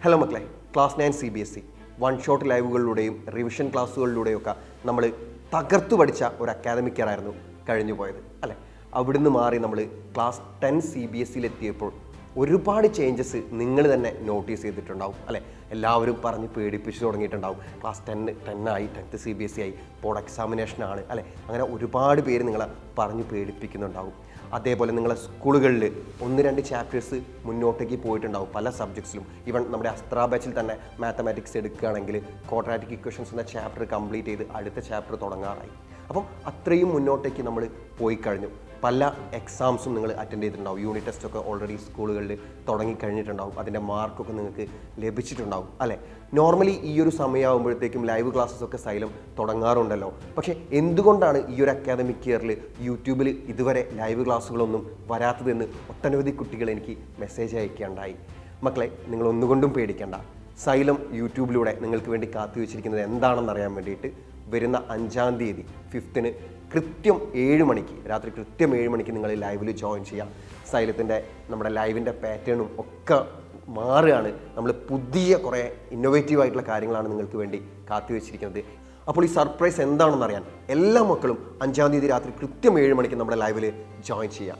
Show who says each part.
Speaker 1: Hello മക്കളെ, class 9 CBSE one shot ലൈവുകളിലൂടെയും revision ക്ലാസ്സുകളിലൂടെയൊക്കെ നമ്മൾ തകർത്തു പഠിച്ച ഒരു അക്കാദമിക് ഇയർ ആയിരുന്നു കഴിഞ്ഞു പോയത് അല്ലേ. അവിടുന്ന് മാറി നമ്മൾ ക്ലാസ് 10 CBSEയിലെത്തിയപ്പോൾ ഒരുപാട് ചേഞ്ചസ് നിങ്ങൾ തന്നെ നോട്ടീസ് ചെയ്തിട്ടുണ്ടാവും അല്ലേ. എല്ലാവരും പറഞ്ഞ് പേടിപ്പിച്ച് തുടങ്ങിയിട്ടുണ്ടാവും. ക്ലാസ് 10 ആയി, 10th CBSE ആയി, ബോർഡ് എക്സാമിനേഷനാണ് അല്ലേ. അങ്ങനെ ഒരുപാട് പേര് നിങ്ങളെ പറഞ്ഞ് പേടിപ്പിക്കുന്നുണ്ടാവും. അതേപോലെ നിങ്ങളെ സ്കൂളുകളിൽ 1-2 ചാപ്റ്റേഴ്സ് മുന്നോട്ടേക്ക് പോയിട്ടുണ്ടാവും പല സബ്ജക്ട്സിലും. ഈവൻ നമ്മുടെ അസ്ത്ര ബാച്ചിൽ തന്നെ മാത്തമാറ്റിക്സ് എടുക്കുകയാണെങ്കിൽ ക്വാഡ്രാറ്റിക് ഇക്വേഷൻസ് എന്ന ചാപ്റ്റർ കംപ്ലീറ്റ് ചെയ്ത് അടുത്ത ചാപ്റ്റർ തുടങ്ങാറായി. അപ്പം അത്രയും മുന്നോട്ടേക്ക് നമ്മൾ പോയി കഴിഞ്ഞു. പല എക്സാംസും നിങ്ങൾ അറ്റൻഡ് ചെയ്തിട്ടുണ്ടാവും. യൂണിറ്റ് ടെസ്റ്റൊക്കെ ഓൾറെഡി സ്കൂളുകളിൽ തുടങ്ങിക്കഴിഞ്ഞിട്ടുണ്ടാവും. അതിൻ്റെ മാർക്കൊക്കെ നിങ്ങൾക്ക് ലഭിച്ചിട്ടുണ്ടാവും അല്ലേ. നോർമലി ഈ ഒരു സമയമാകുമ്പോഴത്തേക്കും ലൈവ് ക്ലാസ്സസൊക്കെ സൈലം തുടങ്ങാറുണ്ടല്ലോ. പക്ഷേ എന്തുകൊണ്ടാണ് ഈ ഒരു അക്കാദമിക് ഇയറിൽ യൂട്യൂബിൽ ഇതുവരെ ലൈവ് ക്ലാസ്സുകളൊന്നും വരാത്തതെന്ന് ഒട്ടനവധി കുട്ടികൾ എനിക്ക് മെസ്സേജ് അയക്കുകയുണ്ടായി. മക്കളെ, നിങ്ങൾ ഒന്നുകൊണ്ടും പേടിക്കേണ്ട. സൈലം യൂട്യൂബിലൂടെ നിങ്ങൾക്ക് വേണ്ടി കാത്തു വെച്ചിരിക്കുന്നത് എന്താണെന്ന് അറിയാൻ വേണ്ടിയിട്ട് വരുന്ന 5-ാം തീയതി 5th കൃത്യം 7 മണിക്ക്, രാത്രി കൃത്യം 7 മണിക്ക് നിങ്ങൾ ലൈവിൽ ജോയിൻ ചെയ്യാം. സൈലത്തിൻ്റെ നമ്മുടെ ലൈവിൻ്റെ പാറ്റേണും ഒക്കെ മാറുകയാണ്. നമ്മൾ പുതിയ കുറേ ഇന്നോവേറ്റീവ് ആയിട്ടുള്ള കാര്യങ്ങളാണ് നിങ്ങൾക്ക് വേണ്ടി കാത്തു വെച്ചിരിക്കുന്നത്. അപ്പോൾ ഈ സർപ്രൈസ് എന്താണെന്ന് അറിയാൻ എല്ലാ മക്കളും 5-ാം തീയതി രാത്രി കൃത്യം 7 മണിക്ക് നമ്മുടെ ലൈവിൽ ജോയിൻ ചെയ്യാം.